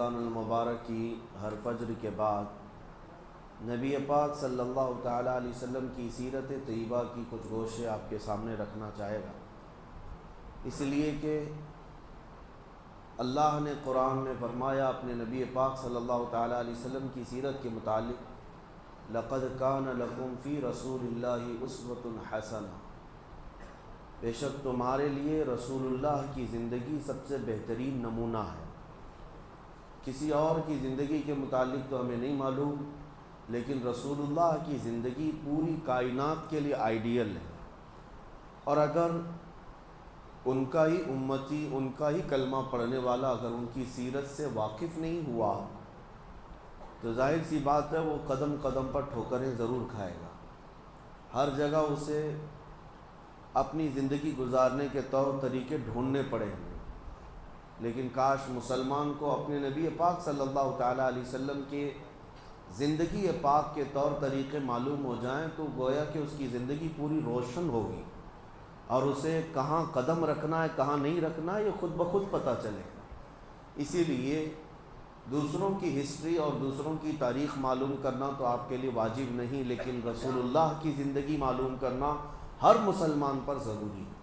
رمضان المبارک کی ہر فجر کے بعد نبی پاک صلی اللہ تعالیٰ علیہ وسلم کی سیرت طیبہ کی کچھ گوشے آپ کے سامنے رکھنا چاہے گا، اس لیے کہ اللہ نے قرآن میں فرمایا اپنے نبی پاک صلی اللہ تعالیٰ علیہ وسلم کی سیرت کے متعلق، لَقَدْ كَانَ لَكُمْ فِي رَسُولِ اللَّهِ أُسْوَةٌ حَسَنَةٌ، بے شک تمہارے لیے رسول اللہ کی زندگی سب سے بہترین نمونہ ہے۔ کسی اور کی زندگی کے متعلق تو ہمیں نہیں معلوم، لیکن رسول اللہ کی زندگی پوری کائنات کے لیے آئیڈیل ہے، اور اگر ان کا ہی امتی، ان کا ہی کلمہ پڑھنے والا اگر ان کی سیرت سے واقف نہیں ہوا تو ظاہر سی بات ہے وہ قدم قدم پر ٹھوکریں ضرور کھائے گا، ہر جگہ اسے اپنی زندگی گزارنے کے طور طریقے ڈھونڈنے پڑیں گے۔ لیکن کاش مسلمان کو اپنے نبی پاک صلی اللہ تعالیٰ علیہ وسلم کے زندگی پاک کے طور طریقے معلوم ہو جائیں تو گویا کہ اس کی زندگی پوری روشن ہوگی، اور اسے کہاں قدم رکھنا ہے کہاں نہیں رکھنا ہے یہ خود بخود پتہ چلے گا۔ اسی لیے دوسروں کی ہسٹری اور دوسروں کی تاریخ معلوم کرنا تو آپ کے لیے واجب نہیں، لیکن رسول اللہ کی زندگی معلوم کرنا ہر مسلمان پر ضروری ہے۔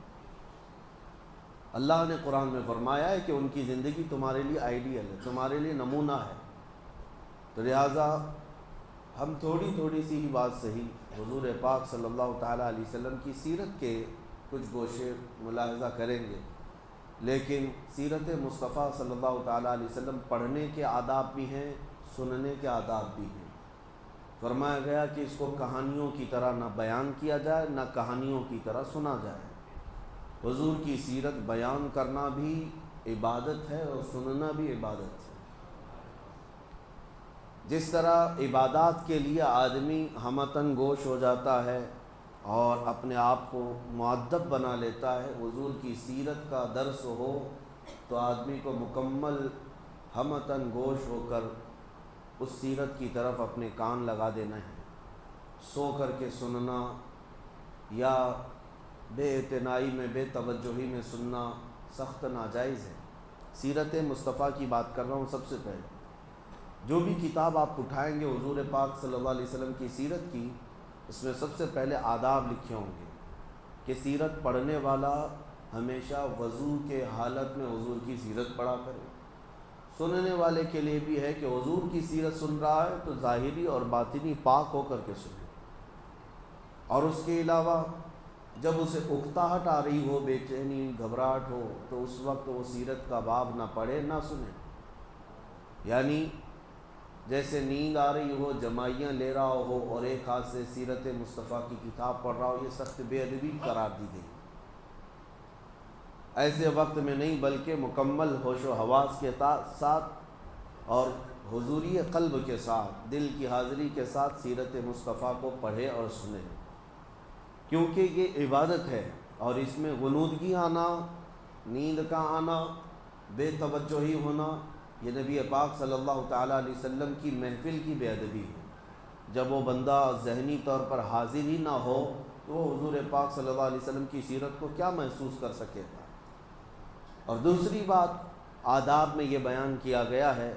اللہ نے قرآن میں فرمایا ہے کہ ان کی زندگی تمہارے لیے آئیڈیل ہے، تمہارے لیے نمونہ ہے، تو لہٰذا ہم تھوڑی تھوڑی سی ہی بات صحیح حضور پاک صلی اللہ تعالیٰ علیہ وسلم کی سیرت کے کچھ گوشے ملاحظہ کریں گے، لیکن سیرت مصطفیٰ صلی اللہ تعالیٰ علیہ وسلم پڑھنے کے آداب بھی ہیں، سننے کے آداب بھی ہیں۔ فرمایا گیا کہ اس کو کہانیوں کی طرح نہ بیان کیا جائے نہ کہانیوں کی طرح سنا جائے۔ حضور کی سیرت بیان کرنا بھی عبادت ہے اور سننا بھی عبادت ہے۔ جس طرح عبادات کے لیے آدمی ہمتن گوش ہو جاتا ہے اور اپنے آپ کو مؤدب بنا لیتا ہے، حضور کی سیرت کا درس ہو تو آدمی کو مکمل ہمتن گوش ہو کر اس سیرت کی طرف اپنے کان لگا دینا ہے۔ سو کر کے سننا یا بے اعتنائی میں بے توجہی میں سننا سخت ناجائز ہے۔ سیرت مصطفیٰ کی بات کر رہا ہوں۔ سب سے پہلے جو بھی کتاب آپ اٹھائیں گے حضور پاک صلی اللہ علیہ وسلم کی سیرت کی، اس میں سب سے پہلے آداب لکھے ہوں گے کہ سیرت پڑھنے والا ہمیشہ وضو کے حالت میں حضور کی سیرت پڑھا کرے۔ سننے والے کے لیے بھی ہے کہ حضور کی سیرت سن رہا ہے تو ظاہری اور باطنی پاک ہو کر کے سنے، اور اس کے علاوہ جب اسے اکتاہٹ آ رہی ہو، بے چینی گھبراہٹ ہو، تو اس وقت وہ سیرت کا باب نہ پڑھے نہ سنے۔ یعنی جیسے نیند آ رہی ہو، جمائیاں لے رہا ہو اور ایک ہاتھ سے سیرت مصطفیٰ کی کتاب پڑھ رہا ہو، یہ سخت بے ادبی قرار دی گئی۔ ایسے وقت میں نہیں بلکہ مکمل ہوش و حواس کے ساتھ اور حضوری قلب کے ساتھ، دل کی حاضری کے ساتھ سیرت مصطفیٰ کو پڑھے اور سنے، کیونکہ یہ عبادت ہے، اور اس میں غنودگی آنا، نیند کا آنا، بے توجہی ہونا، یہ نبی پاک صلی اللہ تعالیٰ علیہ وسلم کی محفل کی بے ادبی ہے۔ جب وہ بندہ ذہنی طور پر حاضر ہی نہ ہو تو وہ حضور پاک صلی اللہ علیہ وسلم کی سیرت کو کیا محسوس کر سکے گا۔ اور دوسری بات آداب میں یہ بیان کیا گیا ہے،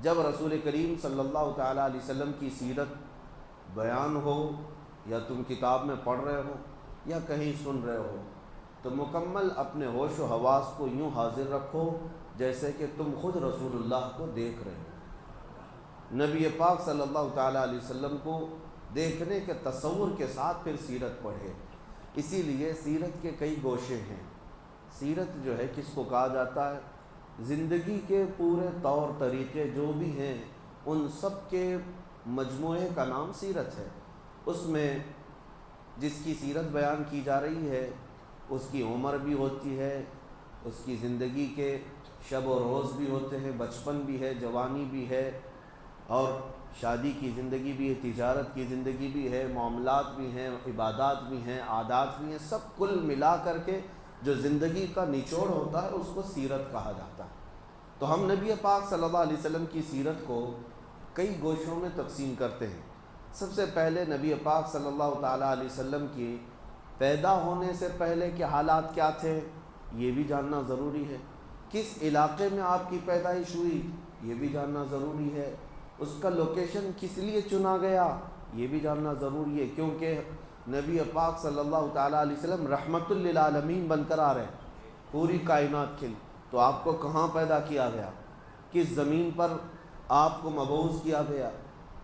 جب رسول کریم صلی اللہ تعالیٰ علیہ وسلم کی سیرت بیان ہو، یا تم کتاب میں پڑھ رہے ہو یا کہیں سن رہے ہو، تو مکمل اپنے ہوش و حواس کو یوں حاضر رکھو جیسے کہ تم خود رسول اللہ کو دیکھ رہے ہو۔ نبی پاک صلی اللہ تعالیٰ علیہ وسلم کو دیکھنے کے تصور کے ساتھ پھر سیرت پڑھے۔ اسی لیے سیرت کے کئی گوشے ہیں۔ سیرت جو ہے کس کو کہا جاتا ہے؟ زندگی کے پورے طور طریقے جو بھی ہیں ان سب کے مجموعے کا نام سیرت ہے۔ اس میں جس کی سیرت بیان کی جا رہی ہے اس کی عمر بھی ہوتی ہے، اس کی زندگی کے شب و روز بھی ہوتے ہیں، بچپن بھی ہے، جوانی بھی ہے، اور شادی کی زندگی بھی ہے، تجارت کی زندگی بھی ہے، معاملات بھی ہیں، عبادات بھی ہیں، عادات بھی ہیں، سب کل ملا کر کے جو زندگی کا نچوڑ ہوتا ہے اس کو سیرت کہا جاتا ہے۔ تو ہم نبی پاک صلی اللہ علیہ وسلم کی سیرت کو کئی گوشوں میں تقسیم کرتے ہیں۔ سب سے پہلے نبی پاک صلی اللہ تعالیٰ علیہ وسلم کی پیدا ہونے سے پہلے کے حالات کیا تھے یہ بھی جاننا ضروری ہے۔ کس علاقے میں آپ کی پیدائش ہوئی یہ بھی جاننا ضروری ہے، اس کا لوکیشن کس لیے چنا گیا یہ بھی جاننا ضروری ہے، کیونکہ نبی پاک صلی اللہ تعالیٰ علیہ وسلم رحمت للعالمین بن کر آ رہے ہیں پوری کائنات کے لیے۔ تو آپ کو کہاں پیدا کیا گیا، کس زمین پر آپ کو مبعوث کیا گیا،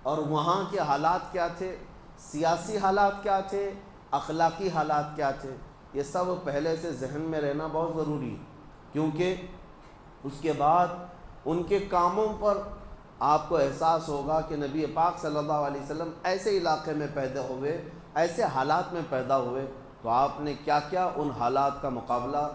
اور وہاں کے حالات کیا تھے، سیاسی حالات کیا تھے، اخلاقی حالات کیا تھے، یہ سب پہلے سے ذہن میں رہنا بہت ضروری ہے، کیونکہ اس کے بعد ان کے کاموں پر آپ کو احساس ہوگا کہ نبی پاک صلی اللہ علیہ وسلم ایسے علاقے میں پیدا ہوئے، ایسے حالات میں پیدا ہوئے، تو آپ نے کیا کیا ان حالات کا مقابلہ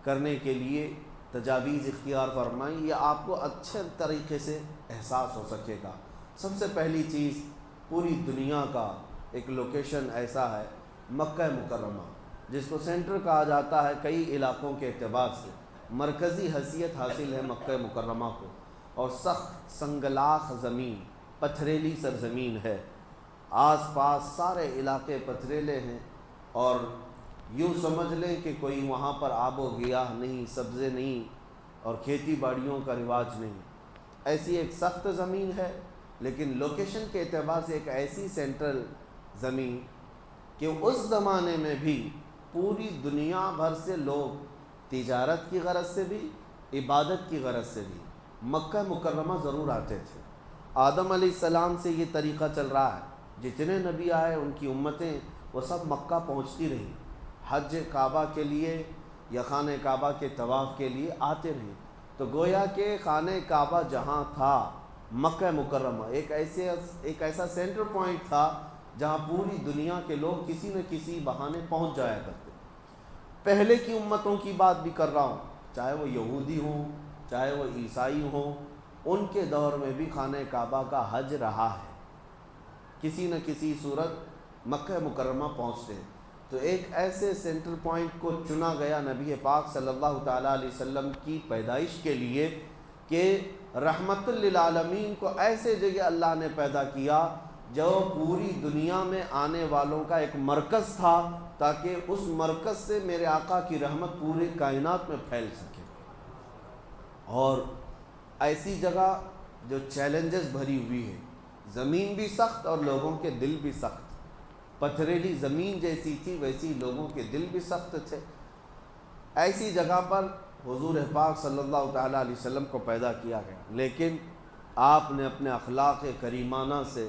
کرنے کے لیے تجاویز اختیار فرمائی، یہ آپ کو اچھے طریقے سے احساس ہو سکے گا۔ سب سے پہلی چیز، پوری دنیا کا ایک لوکیشن ایسا ہے مکہ مکرمہ، جس کو سینٹر کہا جاتا ہے کئی علاقوں کے اعتبار سے، مرکزی حیثیت حاصل ہے مکہ مکرمہ کو، اور سخت سنگلاخ زمین، پتھریلی سرزمین ہے، آس پاس سارے علاقے پتھریلے ہیں، اور یوں سمجھ لیں کہ کوئی وہاں پر آب و گیاہ نہیں، سبزے نہیں، اور کھیتی باڑیوں کا رواج نہیں، ایسی ایک سخت زمین ہے، لیکن لوکیشن کے اعتبار سے ایک ایسی سینٹرل زمین کہ اس زمانے میں بھی پوری دنیا بھر سے لوگ تجارت کی غرض سے بھی، عبادت کی غرض سے بھی مکہ مکرمہ ضرور آتے تھے۔ آدم علیہ السلام سے یہ طریقہ چل رہا ہے، جتنے نبی آئے ان کی امتیں وہ سب مکہ پہنچتی رہیں، حج کعبہ کے لیے یا خانہ کعبہ کے طواف کے لیے آتے رہیں۔ تو گویا کہ خانہ کعبہ جہاں تھا مکہ مکرمہ ایک ایسا سینٹر پوائنٹ تھا جہاں پوری دنیا کے لوگ کسی نہ کسی بہانے پہنچ جایا کرتے۔ پہلے کی امتوں کی بات بھی کر رہا ہوں، چاہے وہ یہودی ہوں، چاہے وہ عیسائی ہوں، ان کے دور میں بھی خانہ کعبہ کا حج رہا ہے، کسی نہ کسی صورت مکہ مکرمہ پہنچتے ہیں۔ تو ایک ایسے سینٹر پوائنٹ کو چنا گیا نبی پاک صلی اللہ تعالیٰ علیہ وسلم کی پیدائش کے لیے کہ رحمت للعالمین کو ایسے جگہ اللہ نے پیدا کیا جو پوری دنیا میں آنے والوں کا ایک مرکز تھا، تاکہ اس مرکز سے میرے آقا کی رحمت پورے کائنات میں پھیل سکے، اور ایسی جگہ جو چیلنجز بھری ہوئی ہے، زمین بھی سخت اور لوگوں کے دل بھی سخت، پتھریلی زمین جیسی تھی ویسی لوگوں کے دل بھی سخت تھے۔ ایسی جگہ پر حضور پاک صلی اللہ تعالیٰ علیہ وسلم کو پیدا کیا گیا، لیکن آپ نے اپنے اخلاق کریمانہ سے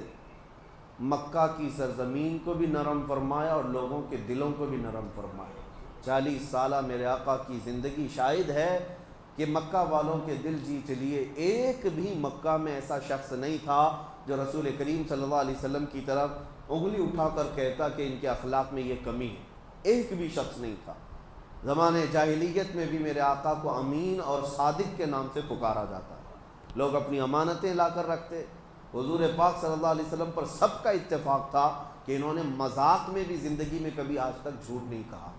مکہ کی سرزمین کو بھی نرم فرمایا اور لوگوں کے دلوں کو بھی نرم فرمایا۔ 40 سالہ میرے آقا کی زندگی شاہد ہے کہ مکہ والوں کے دل جیت لیے۔ ایک بھی مکہ میں ایسا شخص نہیں تھا جو رسول کریم صلی اللہ علیہ وسلم کی طرف انگلی اٹھا کر کہتا کہ ان کے اخلاق میں یہ کمی ہے، ایک بھی شخص نہیں تھا۔ زمانے جاہلیت میں بھی میرے آقا کو امین اور صادق کے نام سے پکارا جاتا ہے، لوگ اپنی امانتیں لا کر رکھتے۔ حضور پاک صلی اللہ علیہ وسلم پر سب کا اتفاق تھا کہ انہوں نے مذاق میں بھی زندگی میں کبھی آج تک جھوٹ نہیں کہا۔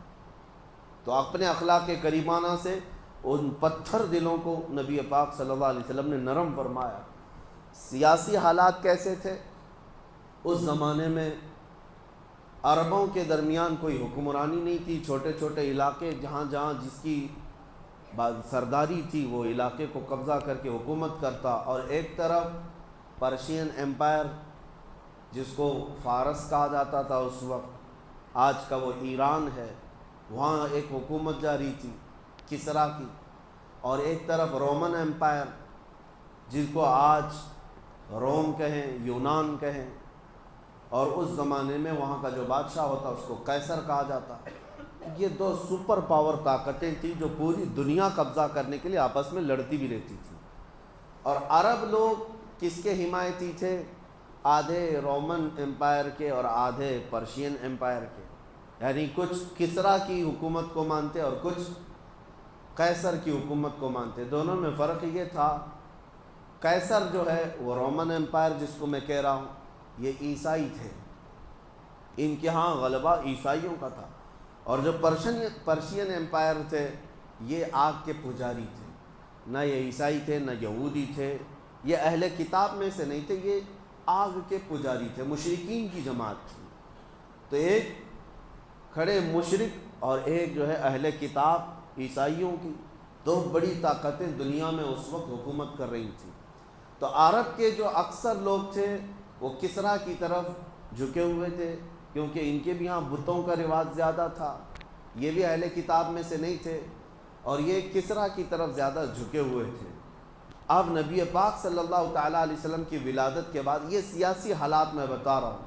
تو اپنے اخلاق کریمانہ سے ان پتھر دلوں کو نبی پاک صلی اللہ علیہ وسلم نے نرم فرمایا۔ سیاسی حالات کیسے تھے اس زمانے میں؟ عربوں کے درمیان کوئی حکمرانی نہیں تھی، چھوٹے چھوٹے علاقے جہاں جہاں جس کی سرداری تھی وہ علاقے کو قبضہ کر کے حکومت کرتا، اور ایک طرف پرشین ایمپائر جس کو فارس کہا جاتا تھا اس وقت، آج کا وہ ایران ہے، وہاں ایک حکومت جاری تھی کسرا کی، اور ایک طرف رومن ایمپائر جس کو آج روم کہیں، یونان کہیں، اور اس زمانے میں وہاں کا جو بادشاہ ہوتا اس کو قیصر کہا جاتا۔ یہ دو سپر پاور طاقتیں تھیں جو پوری دنیا قبضہ کرنے کے لیے آپس میں لڑتی بھی رہتی تھی۔ اور عرب لوگ کس کے حمایتی تھے؟ آدھے رومن ایمپائر کے اور آدھے پرشین ایمپائر کے، یعنی کچھ کسرا کی حکومت کو مانتے اور کچھ قیصر کی حکومت کو مانتے۔ دونوں میں فرق یہ تھا، قیصر جو ہے وہ رومن ایمپائر جس کو میں کہہ رہا ہوں، یہ عیسائی تھے، ان کے ہاں غلبہ عیسائیوں کا تھا، اور جو پرشین ایمپائر تھے یہ آگ کے پجاری تھے، نہ یہ عیسائی تھے نہ یہودی تھے، یہ اہل کتاب میں سے نہیں تھے، یہ آگ کے پجاری تھے، مشرکین کی جماعت تھی۔ تو ایک کھڑے مشرک اور ایک جو ہے اہل کتاب عیسائیوں کی، دو بڑی طاقتیں دنیا میں اس وقت حکومت کر رہی تھیں۔ تو عرب کے جو اکثر لوگ تھے وہ کسریٰ کی طرف جھکے ہوئے تھے، کیونکہ ان کے بھی یہاں بتوں کا رواج زیادہ تھا، یہ بھی اہل کتاب میں سے نہیں تھے، اور یہ کسریٰ کی طرف زیادہ جھکے ہوئے تھے۔ اب نبی پاک صلی اللہ تعالیٰ علیہ وسلم کی ولادت کے بعد یہ سیاسی حالات میں بتا رہا ہوں،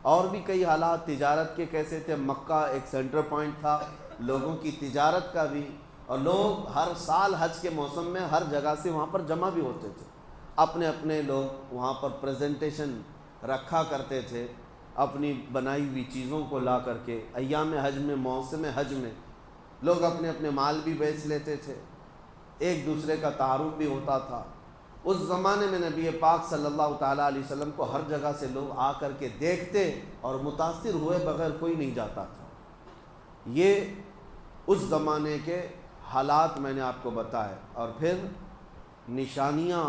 اور بھی کئی حالات تجارت کے کیسے تھے۔ مکہ ایک سینٹر پوائنٹ تھا لوگوں کی تجارت کا بھی، اور لوگ ہر سال حج کے موسم میں ہر جگہ سے وہاں پر جمع بھی ہوتے تھے، اپنے اپنے لوگ وہاں پر پریزنٹیشن رکھا کرتے تھے اپنی بنائی ہوئی چیزوں کو لا کر کے۔ ایام حج میں، موسم حج میں لوگ اپنے اپنے مال بھی بیچ لیتے تھے، ایک دوسرے کا تعارف بھی ہوتا تھا۔ اس زمانے میں نبی پاک صلی اللہ تعالیٰ علیہ وسلم کو ہر جگہ سے لوگ آ کر کے دیکھتے اور متاثر ہوئے بغیر کوئی نہیں جاتا تھا۔ یہ اس زمانے کے حالات میں نے آپ کو بتائے۔ اور پھر نشانیاں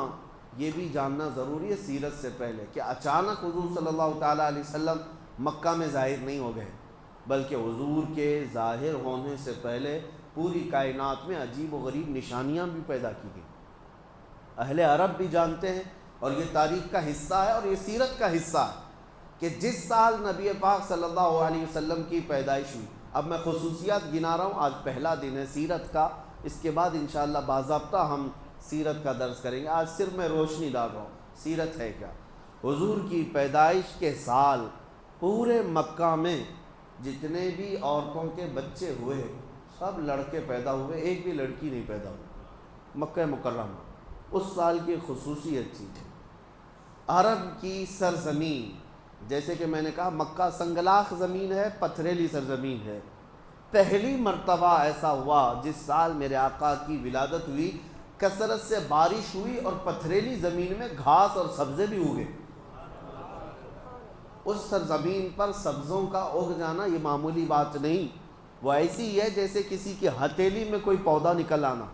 یہ بھی جاننا ضروری ہے سیرت سے پہلے کہ اچانک حضور صلی اللہ تعالیٰ علیہ وسلم مکہ میں ظاہر نہیں ہو گئے، بلکہ حضور کے ظاہر ہونے سے پہلے پوری کائنات میں عجیب و غریب نشانیاں بھی پیدا کی گئیں۔ اہل عرب بھی جانتے ہیں، اور یہ تاریخ کا حصہ ہے اور یہ سیرت کا حصہ ہے کہ جس سال نبی پاک صلی اللہ علیہ وسلم کی پیدائش ہوئی، اب میں خصوصیات گنا رہا ہوں، آج پہلا دن ہے سیرت کا، اس کے بعد انشاءاللہ باضابطہ ہم سیرت کا درس کریں گے۔ آج صرف میں روشنی ڈال رہا ہوں سیرت ہے کیا۔ حضور کی پیدائش کے سال پورے مکہ میں جتنے بھی عورتوں کے بچے ہوئے سب لڑکے پیدا ہوئے، ایک بھی لڑکی نہیں پیدا ہوئی مکہ مکرمہ۔ اس سال کی خصوصیت تھی عرب کی سرزمین، جیسے کہ میں نے کہا مکہ سنگلاخ زمین ہے، پتھریلی سرزمین ہے۔ پہلی مرتبہ ایسا ہوا جس سال میرے آقا کی ولادت ہوئی، کثرت سے بارش ہوئی اور پتھریلی زمین میں گھاس اور سبزے بھی اگے۔ اس سرزمین پر سبزوں کا اگ جانا یہ معمولی بات نہیں، وہ ایسی ہی ہے جیسے کسی کی ہتھیلی میں کوئی پودا نکل آنا۔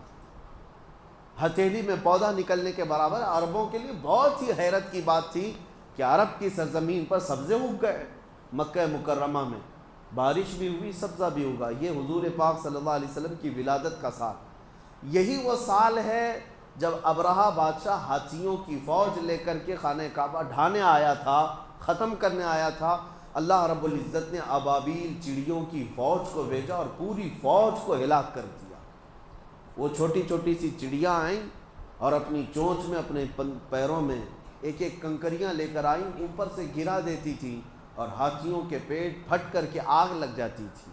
ہتھیلی میں پودا نکلنے کے برابر عربوں کے لیے بہت ہی حیرت کی بات تھی کہ عرب کی سرزمین پر سبزے اگ گئے۔ مکہ مکرمہ میں بارش بھی ہوئی، سبزہ بھی اگا۔ یہ حضور پاک صلی اللہ علیہ وسلم کی ولادت کا سال، یہی وہ سال ہے جب ابرہہ بادشاہ ہاتھیوں کی فوج لے کر کے خانہ کعبہ ڈھانے آیا تھا، ختم کرنے آیا تھا۔ اللہ رب العزت نے ابابیل چڑیوں کی فوج کو بھیجا اور پوری فوج کو ہلاک کر دیا۔ وہ چھوٹی چھوٹی سی چڑیاں آئیں اور اپنی چونچ میں، اپنے پیروں میں ایک ایک کنکریاں لے کر آئیں، اوپر سے گرا دیتی تھی اور ہاتھیوں کے پیٹ پھٹ کر کے آگ لگ جاتی تھی،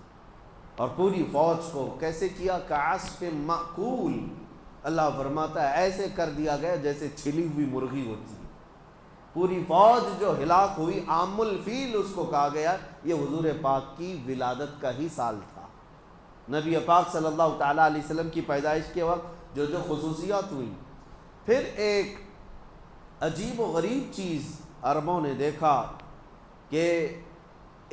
اور پوری فوج کو کیسے کیا، کعصف مأکول، اللہ فرماتا ہے ایسے کر دیا گیا جیسے چھلی ہوئی مرغی ہوتی ہے۔ پوری فوج جو ہلاک ہوئی، عام الفیل اس کو کہا گیا۔ یہ حضور پاک کی ولادت کا ہی سال تھا۔ نبی پاک صلی اللہ تعالیٰ علیہ وسلم کی پیدائش کے وقت جو جو خصوصیات ہوئیں۔ پھر ایک عجیب و غریب چیز عربوں نے دیکھا کہ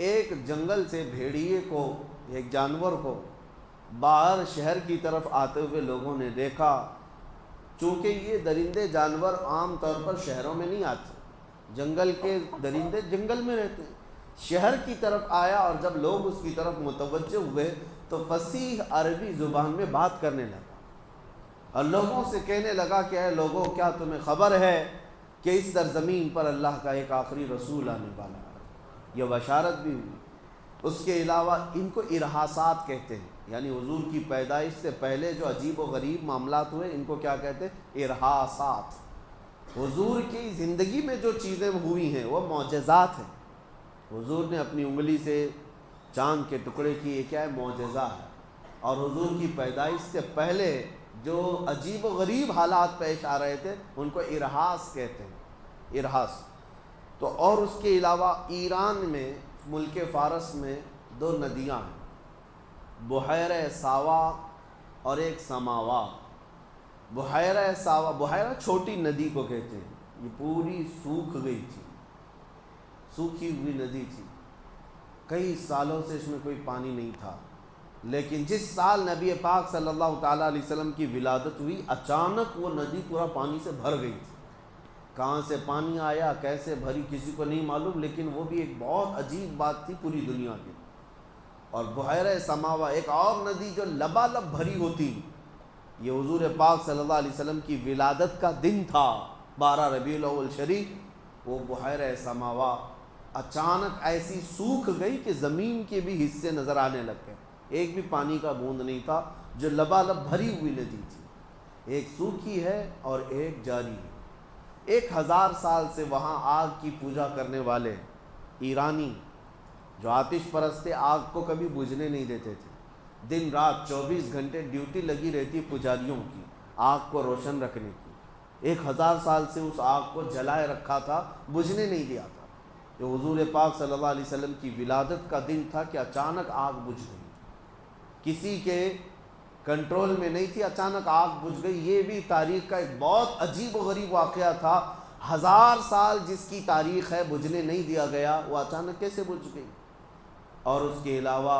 ایک جنگل سے بھیڑیے کو، ایک جانور کو باہر شہر کی طرف آتے ہوئے لوگوں نے دیکھا۔ چونکہ یہ درندے جانور عام طور پر شہروں میں نہیں آتے، جنگل کے درندے جنگل میں رہتے ہیں۔ شہر کی طرف آیا اور جب لوگ اس کی طرف متوجہ ہوئے تو فصیح عربی زبان میں بات کرنے لگا اور لوگوں سے کہنے لگا کہ اے لوگوں، کیا تمہیں خبر ہے کہ اس سرزمین پر اللہ کا ایک آخری رسول آنے والا ہے؟ یہ بشارت بھی ہوئی۔ اس کے علاوہ ان کو ارحاسات کہتے ہیں، یعنی حضور کی پیدائش سے پہلے جو عجیب و غریب معاملات ہوئے ان کو کیا کہتے ہیں؟ ارحاسات۔ حضور کی زندگی میں جو چیزیں ہوئی ہیں وہ معجزات ہیں۔ حضور نے اپنی انگلی سے چاند کے ٹکڑے کیے، کیا ہے؟ معجزہ ہے۔ اور حضور کی پیدائش سے پہلے جو عجیب و غریب حالات پیش آ رہے تھے ان کو ارحاس کہتے ہیں، ارحاس۔ تو اور اس کے علاوہ ایران میں، ملک فارس میں 2 ندیاں ہیں، بحیرہ ساوا اور ایک سماوا۔ بحیرہ ساوا، بحیرہ چھوٹی ندی کو کہتے ہیں، یہ پوری سوکھ گئی تھی، سوکھی ہوئی ندی تھی، کئی سالوں سے اس میں کوئی پانی نہیں تھا۔ لیکن جس سال نبی پاک صلی اللہ تعالیٰ علیہ وسلم کی ولادت ہوئی، اچانک وہ ندی پورا پانی سے بھر گئی تھی۔ کہاں سے پانی آیا، کیسے بھری، کسی کو نہیں معلوم، لیکن وہ بھی ایک بہت عجیب بات تھی پوری دنیا کی۔ اور بحیرہ سماوا، ایک اور ندی جو لبالب بھری ہوتی، یہ حضور پاک صلی اللہ علیہ وسلم کی ولادت کا دن تھا 12 ربیع الاول شریف وہ بحیرہ سماوا اچانک ایسی سوکھ گئی کہ زمین کے بھی حصے نظر آنے لگ گئے، ایک بھی پانی کا بوند نہیں تھا، جو لبالب بھری ہوئی ندی تھی، ایک سوکھی ہے اور ایک جاری ہے۔ 1000 سال سے وہاں آگ کی پوجا کرنے والے ایرانی جو آتش پرست تھے، آگ کو کبھی بجھنے نہیں دیتے تھے، دن رات 24 گھنٹے ڈیوٹی لگی رہتی پجاریوں کی آگ کو روشن رکھنے کی۔ 1000 سال سے اس آگ کو جلائے رکھا تھا، بجھنے نہیں دیا تھا۔ جو حضور پاک صلی اللہ علیہ وسلم کی ولادت کا دن تھا کہ اچانک آگ بجھ گئی، کسی کے کنٹرول میں نہیں تھی، اچانک آگ بجھ گئی۔ یہ بھی تاریخ کا ایک بہت عجیب و غریب واقعہ تھا، 1000 سال جس کی تاریخ ہے بجھنے نہیں دیا گیا، وہ اچانک کیسے بجھ گئی؟ اور اس کے علاوہ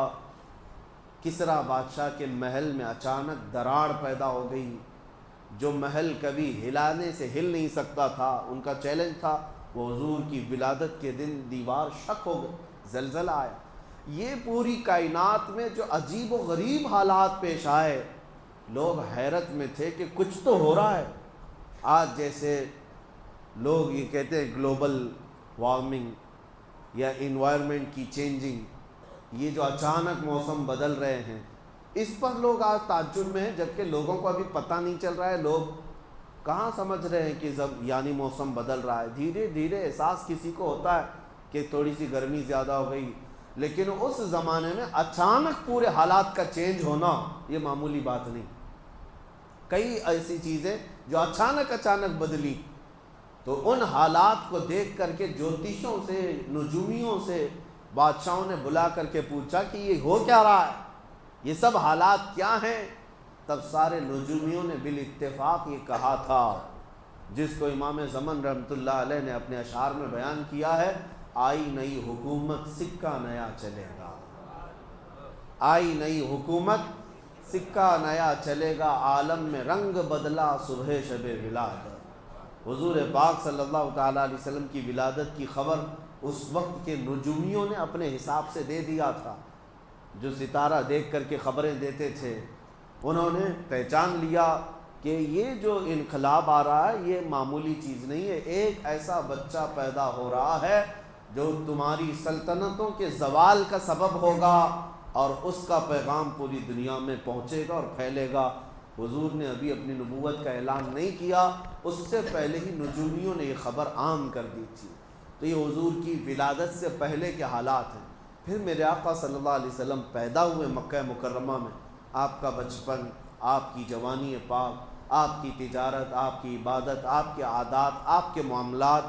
کسریٰ بادشاہ کے محل میں اچانک دراڑ پیدا ہو گئی، جو محل کبھی ہلانے سے ہل نہیں سکتا تھا، ان کا چیلنج تھا، وہ حضور کی ولادت کے دن دیوار شک ہو گئی، زلزلہ آیا۔ یہ پوری کائنات میں جو عجیب و غریب حالات پیش آئے، لوگ حیرت میں تھے کہ کچھ تو ہو رہا ہے۔ آج جیسے لوگ یہ کہتے ہیں گلوبل وارمنگ یا انوائرمنٹ کی چینجنگ، یہ جو اچانک موسم بدل رہے ہیں، اس پر لوگ آج تعجب میں ہیں، جبکہ لوگوں کو ابھی پتہ نہیں چل رہا ہے، لوگ کہاں سمجھ رہے ہیں کہ یعنی موسم بدل رہا ہے۔ دھیرے دھیرے احساس کسی کو ہوتا ہے کہ تھوڑی سی گرمی زیادہ ہو گئی، لیکن اس زمانے میں اچانک پورے حالات کا چینج ہونا یہ معمولی بات نہیں۔ کئی ایسی چیزیں جو اچانک بدلی، تو ان حالات کو دیکھ کر کے جوتیشوں سے، نجومیوں سے بادشاہوں نے بلا کر کے پوچھا کہ یہ ہو کیا رہا ہے، یہ سب حالات کیا ہیں؟ تب سارے نجومیوں نے بالاتفاق یہ کہا تھا، جس کو امام زمن رحمۃ اللہ علیہ نے اپنے اشعار میں بیان کیا ہے، آئی نئی حکومت سکہ نیا چلے گا، آئی نئی حکومت سکہ نیا چلے گا، عالم میں رنگ بدلا صبح شب ولادت۔ حضور پاک صلی اللہ تعالیٰ علیہ وسلم کی ولادت کی خبر اس وقت کے نجومیوں نے اپنے حساب سے دے دیا تھا، جو ستارہ دیکھ کر کے خبریں دیتے تھے، انہوں نے پہچان لیا کہ یہ جو انقلاب آ رہا ہے یہ معمولی چیز نہیں ہے، ایک ایسا بچہ پیدا ہو رہا ہے جو تمہاری سلطنتوں کے زوال کا سبب ہوگا، اور اس کا پیغام پوری دنیا میں پہنچے گا اور پھیلے گا۔ حضور نے ابھی اپنی نبوت کا اعلان نہیں کیا، اس سے پہلے ہی نجومیوں نے یہ خبر عام کر دی تھی۔ تو یہ حضور کی ولادت سے پہلے کے حالات ہیں۔ پھر میرے آقا صلی اللہ علیہ وسلم پیدا ہوئے مکہ مکرمہ میں، آپ کا بچپن، آپ کی جوانی پاک، آپ کی تجارت، آپ کی عبادت، آپ کے عادات، آپ کے معاملات،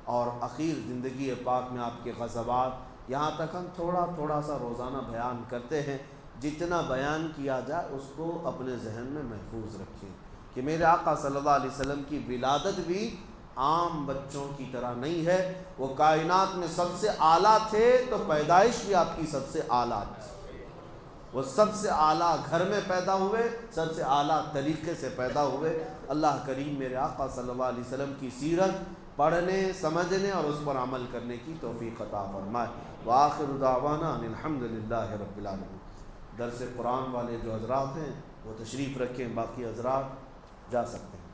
اور اخیر زندگی پاک میں آپ کے غزوات، یہاں تک ہم تھوڑا تھوڑا سا روزانہ بیان کرتے ہیں۔ جتنا بیان کیا جائے اس کو اپنے ذہن میں محفوظ رکھیں کہ میرے آقا صلی اللہ علیہ وسلم کی ولادت بھی عام بچوں کی طرح نہیں ہے، وہ کائنات میں سب سے اعلیٰ تھے، تو پیدائش بھی آپ کی سب سے اعلیٰ تھی، وہ سب سے اعلیٰ گھر میں پیدا ہوئے، سب سے اعلیٰ طریقے سے پیدا ہوئے۔ اللہ کریم میرے آقا صلی اللہ علیہ وسلم کی سیرت پڑھنے، سمجھنے اور اس پر عمل کرنے کی توفیق عطا فرمائے۔ وآخر دعوانا ان الحمد للہ رب العالمین۔ درس قرآن والے جو حضرات ہیں وہ تشریف رکھیں، باقی حضرات جا سکتے ہیں۔